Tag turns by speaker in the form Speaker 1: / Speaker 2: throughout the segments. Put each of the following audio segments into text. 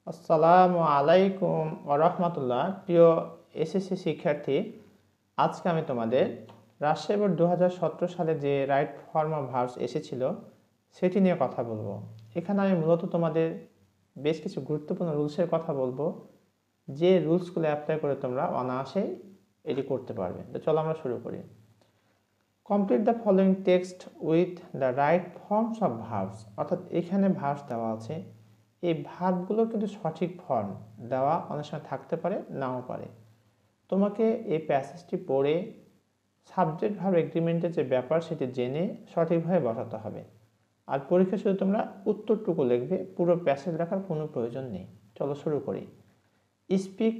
Speaker 1: আসসালামু আলাইকুম ওয়া রাহমাতুল্লাহ। প্রিয় এসএসসি শিক্ষার্থী, আজকে আমি তোমাদের রাজশাহী বোর্ড 2017 সালে যে রাইট ফর্ম অফ ভার্বস এসেছিল সেটি নিয়ে কথা বলবো। এখানে আমি মূলত তোমাদের বেশ কিছু গুরুত্বপূর্ণ রুলসের কথা বলবো, যে রুলসগুলো অ্যাপ্লাই করে তোমরা অনায়াসেই এটি করতে পারবে। তো চলো আমরা শুরু করি। Complete the following text with the right forms of verbs, অর্থাৎ এখানে ভার্বস দেওয়া আছে, এই ভার্বগুলোর কিন্তু সঠিক ফর্ম দেওয়া অনেক সময় থাকতে পারে, নাও পারে। তোমাকে এই প্যাসেজটি পড়ে সাবজেক্ট ভার্ব এগ্রিমেন্টের যে ব্যাপার সেটি জেনে সঠিকভাবে বসাতে হবে। আর পরীক্ষা শুধু তোমরা উত্তরটুকু লিখবে, পুরো প্যাসেজ লেখার কোনো প্রয়োজন নেই। চলো শুরু করি। স্পিক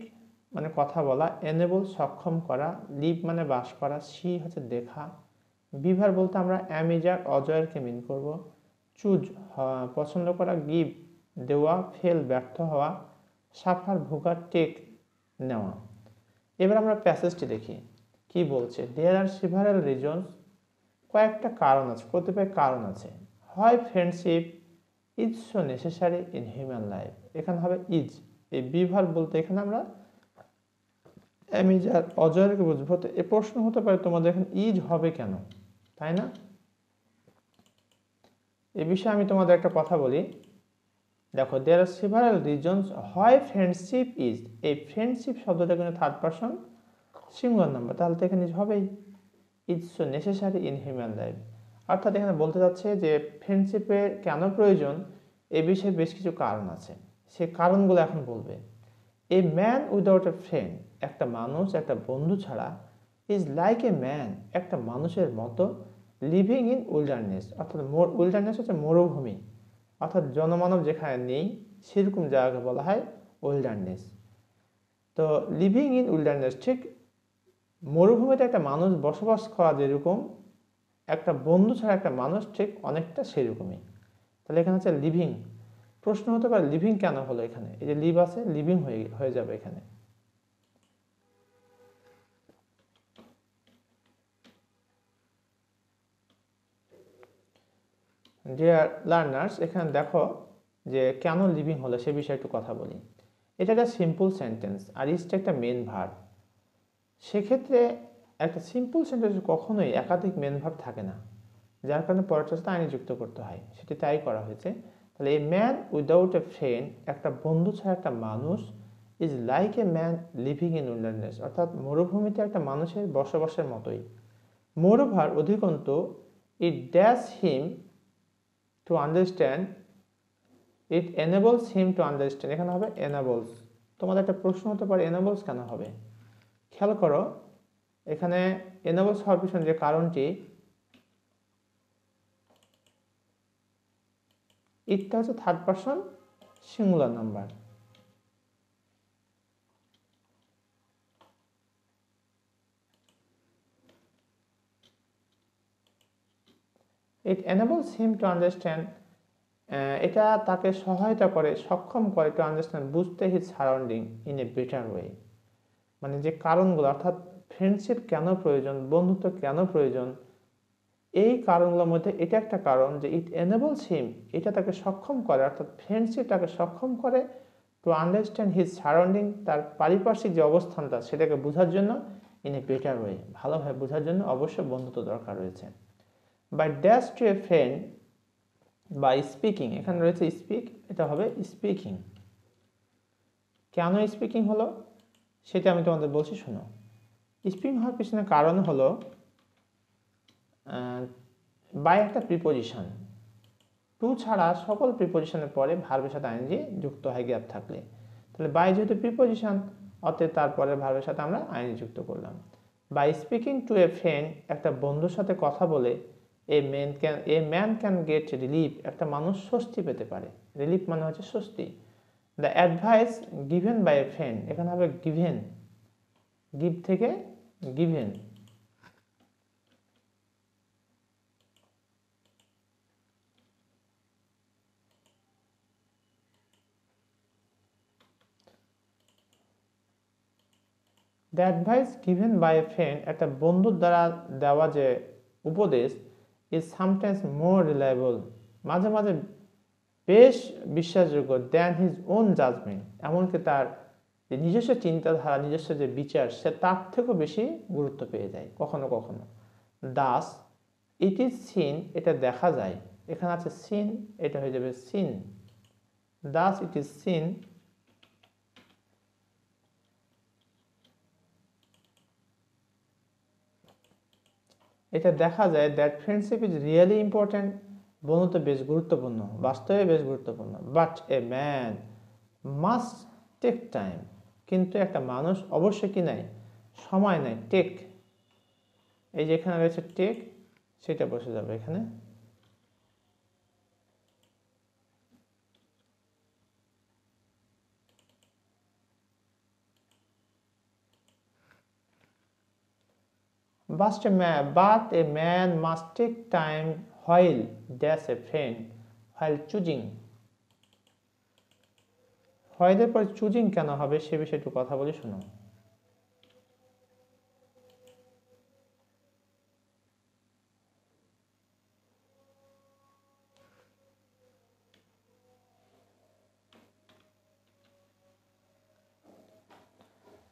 Speaker 1: মানে কথা বলা, এনেবল সক্ষম করা, লিভ মানে বাস করা, সি হচ্ছে দেখা, বিভার বলতে আমরা অ্যামিজার অজয়েরকে মিন করব, চুজ পছন্দ করা, গিভ দেওয়া, ফেল ব্যর্থ হওয়া, সাফার ভোগা, টেক নেওয়া। এবার আমরা প্যাসেজটি দেখি কি বলছে। দেয়ার আর সেভারাল রিজনস, কয়েকটা কারণ আছে, কতিপয় কারণ আছে। হয় friendship is so necessary in human life, এখানে হবে ইজ। এই বিভার বলতে এখানে আমরা অ্যামিজার অজয়েরকে বুঝবো। তো এ প্রশ্ন হতে পারে তোমাদের এখানে ইজ হবে কেন, তাই না? এ বিষয়ে আমি তোমাদের একটা কথা বলি। দেখো, দেয়ার আর সেভারাল রিজনস হয় ফ্রেন্ডশিপ ইজ, এই ফ্রেন্ডশিপ শব্দটা কিন্তু থার্ড পারসন সিঙ্গুলার নাম্বার, তাহলে তো এখানে হবে is so necessary in human life. অর্থাৎ এখানে বলতে যাচ্ছে যে ফ্রেন্ডশিপের কেন প্রয়োজন, এ বিষয়ে বেশ কিছু কারণ আছে, সেই কারণগুলো এখন বলবে। A man without a friend, একটা মানুষ একটা বন্ধু ছাড়া, ইজ লাইক এ ম্যান, একটা মানুষের মতো, লিভিং ইন উইল্ডারনেস, অর্থাৎ উইল্ডারনেস হচ্ছে মরুভূমি, অর্থাৎ জনমানব যেখানে নেই সেরকম জায়গাকে বলা হয় উইল্ডারনেস। তো লিভিং ইন উইল্ডারনেস, ঠিক মরুভূমিতে একটা মানুষ বসবাস করা যেরকম, একটা বন্ধু ছাড়া একটা মানুষ ঠিক অনেকটা সেরকমই। তাহলে এখানে হচ্ছে লিভিং। প্রশ্ন হতে পারে লিভিং কেন হলো এখানে, এই যে লিভ আছে, লিভিং হয়ে যাবে এখানে। ডিয়ার লার্নার্স, এখানে দেখো যে কেন লিভিং হলো সে বিষয়ে একটু কথা বলি। এটা একটা সিম্পল সেন্টেন্স আর ইজটা একটা মেন ভার্ব। সেক্ষেত্রে একটা সিম্পল সেন্টেন্স কখনোই একাধিক মেন ভার্ব থাকে না, যার কারণে পরেরটার সাথে আইনি যুক্ত করতে হয়, সেটি তাই করা হয়েছে। তাহলে এই ম্যান উইদাউট এ ফ্রেন্ড, একটা বন্ধু ছাড়া একটা মানুষ, is like a man living in wilderness, অর্থাৎ মরুভূমিতে একটা মানুষের বসবাসের মতোই। মোরওভার অধিকন্তু, it dash him to understand, it enables him to understand, এখানে হবে এনেবলস। তোমাদের একটা প্রশ্ন হতে পারে এনেবলস কেন হবে। খেয়াল করো, এখানে এনেবলস হওয়ার পিছনে যে কারণটি, ইটটা হচ্ছে third person singular number. It enables him to understand, এটা তাকে সহায়তা করে, সক্ষম করে, টু আন্ডারস্ট্যান্ড বুঝতে, his surrounding in a better way. মানে যে কারণগুলো, অর্থাৎ ফ্রেন্ডশিপ কেন প্রয়োজন, বন্ধুত্ব কেন প্রয়োজন, এই কারণগুলোর মধ্যে এটা একটা কারণ যে ইট এনেবলস হিম, এটা তাকে সক্ষম করে, অর্থাৎ ফ্রেন্ডশিপ তাকে সক্ষম করে, টু আন্ডারস্ট্যান্ড হিজ সারাউন্ডিং, তার পারিপার্শ্বিক যে অবস্থানটা সেটাকে বোঝার জন্য, ইন এ বেটার ওয়ে, ভালোভাবে বোঝার জন্য অবশ্যই বন্ধুত্ব দরকার রয়েছে। By dash to a friend, by speaking, এখানে রয়েছে স্পিক, এটা হবে স্পিকিং। কেন স্পিকিং হলো সেটা আমি তোমাদের বলছি, শোনো। স্পিকিং হওয়ার পিছনে কারণ হলো বাই একটা প্রিপোজিশন, টু ছাড়া সকল প্রিপোজিশনের পরে ভার্বের সাথে আইএনজি যুক্ত হয় গ্যাপ থাকলে। তাহলে বাই যেহেতু প্রিপোজিশন, অতএব তারপরে ভার্বের সাথে আমরা আইএনজি যুক্ত করলাম। By speaking to a friend, একটা বন্ধুর সাথে কথা বলে, a man can get relief, একটা মানুষ স্বস্তি পেতে পারে। রিলিফ মানে হচ্ছে স্বস্তি। The advice given by a friend, এখানে হবে গিভেন, গিভ থেকে given. The advice given by a friend, একটা বন্ধুর দ্বারা দেওয়া যে উপদেশ, ইজ সামটাইমস মোর রিলায়েবল, মাঝে মাঝে বেশ বিশ্বাসযোগ্য দ্যান হিজ ওন জাজমেন্ট, এমনকি তার যে নিজস্ব চিন্তাধারা, নিজস্ব যে বিচার, সে তার থেকেও বেশি গুরুত্ব পেয়ে যায় কখনো কখনো। দাস ইট ইজ সিন, এটা দেখা যায়, এখানে আছে সিন, এটা হয়ে যাবে seen. Thus it is seen, এটা দেখা যায় that friendship is really important, বন্ধুত্ব বেশ গুরুত্বপূর্ণ, বাস্তবে বেশ গুরুত্বপূর্ণ। But a man must take time, কিন্তু একটা মানুষ অবশ্যই কি নেয়, সময় নেয়, টেক। এই যে এখানে রয়েছে টেক, সেটা বসে যাবে এখানে। But a man must take time while dash a friend while choosing. while এর পর চুজিং কেন হবে সে বিষয়ে একটু কথা বলি, শুনো।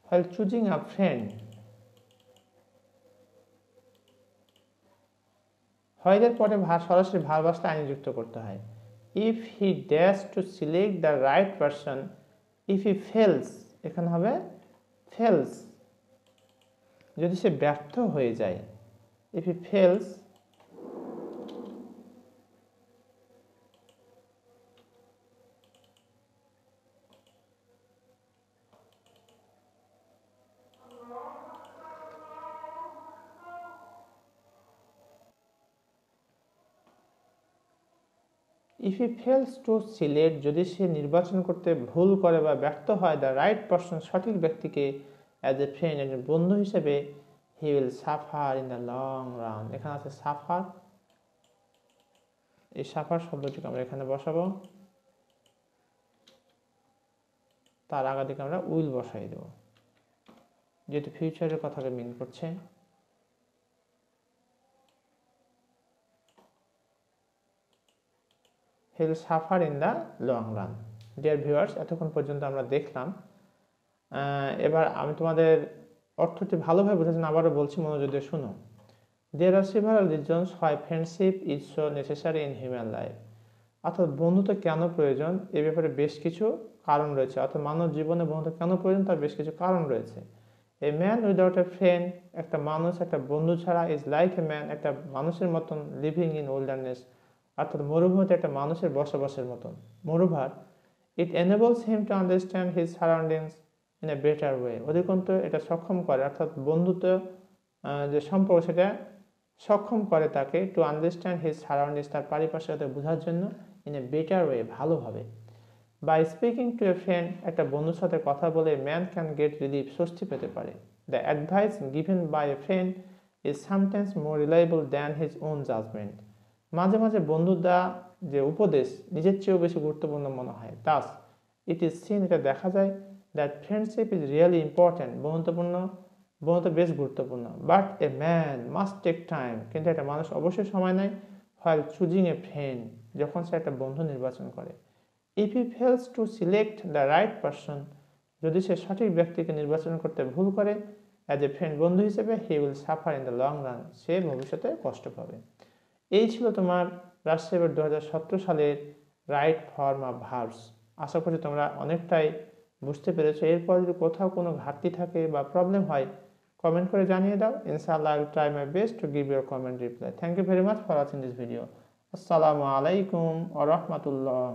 Speaker 1: while choosing a friend, while এর পরে সরাসরি ভার্ব আসলে আইন যুক্ত করতে হয়। if he dares to select the right person, if he fails, এখানে হবে fails, যদি সে ব্যর্থ হয়ে যায়। if he fails, if he fails to select, যদি সে নির্বাচন করতে ভুল করে বা ব্যর্থ হয়, the right person, সঠিক ব্যক্তিকে, as a friend, একজন বন্ধু হিসেবে, he will suffer in the long run, এখানে আছে suffer, এই suffer শব্দটিকে আমরা এখানে বসাবো, তার আগে দিকে আমরা উইল বসাই দেব, যেহেতু ফিউচারের কথাকে মিন করছে। he will suffer in the long run. Dear viewers, এতক্ষণ পর্যন্ত আমরা দেখলাম, এবার আমি তোমাদের অর্থটি ভালোভাবে বোঝার জন্য আবারও বলছি, মনোযোগ দিয়ে শুনো। There are several reasons why friendship is so necessary in human life. অর্থাৎ বন্ধুত্ব কেন প্রয়োজন, এ ব্যাপারে বেশ কিছু কারণ রয়েছে। অর্থাৎ মানব জীবনে বন্ধুত্ব কেন প্রয়োজন তার বেশ কিছু কারণ রয়েছে। A man without a friend, একটা মানুষ একটা বন্ধু ছাড়া, ইজ লাইক এ ম্যান, একটা মানুষের মতন, লিভিং ইন ওল্ডারনেস, অর্থাৎ মরুভূমিতে একটা মানুষের বসবাসের মতন, মরুভার। It enables him to understand his surroundings in a better way, অধিকন্ত এটা সক্ষম করে, অর্থাৎ বন্ধুত্ব যে সম্পর্ক সেটা সক্ষম করে তাকে, টু আন্ডারস্ট্যান্ড হিজ সারাউন্ডিংস, তার পারিপার্শ্বিকতা বোঝার জন্য, ইন এ বেটার ওয়ে, ভালোভাবে। By speaking to a friend, একটা বন্ধুর সাথে কথা বলে ম্যান ক্যান গেট রিলিফ, স্বস্তি পেতে পারে। The advice given by a friend is sometimes more reliable than his own judgement, মাঝে মাঝে বন্ধুর দেওয়া যে উপদেশ নিজের চেয়েও বেশি গুরুত্বপূর্ণ মনে হয়। দাস ইট ইজ সিন, এটা দেখা যায়, that friendship is really important, বন্ধুত্ব বেশ গুরুত্বপূর্ণ। But a man must take time, কিন্তু একটা মানুষ অবশ্যই সময় নেয়, while choosing a friend, যখন সে একটা বন্ধু নির্বাচন করে। if he fails to select the right person, যদি সে সঠিক ব্যক্তিকে নির্বাচন করতে ভুল করে, as a friend, বন্ধু হিসেবে, he will suffer in the long run, সে ভবিষ্যতে কষ্ট পাবে। এই ছিল তোমার রাজশাহী বোর্ড 2017 সালের রাইট ফর্ম অফ ভার্বস। আশা করি তোমরা অনেকটাই বুঝতে পেরেছো। এরপর যদি কোথাও কোনো ঘাটতি থাকে বা প্রবলেম হয়, কমেন্ট করে জানিয়ে দাও। ইনশাআল্লাহ, I will try my best to give your comment reply. Thank you very much for watching this video. Assalamu alaikum wa rahmatullah.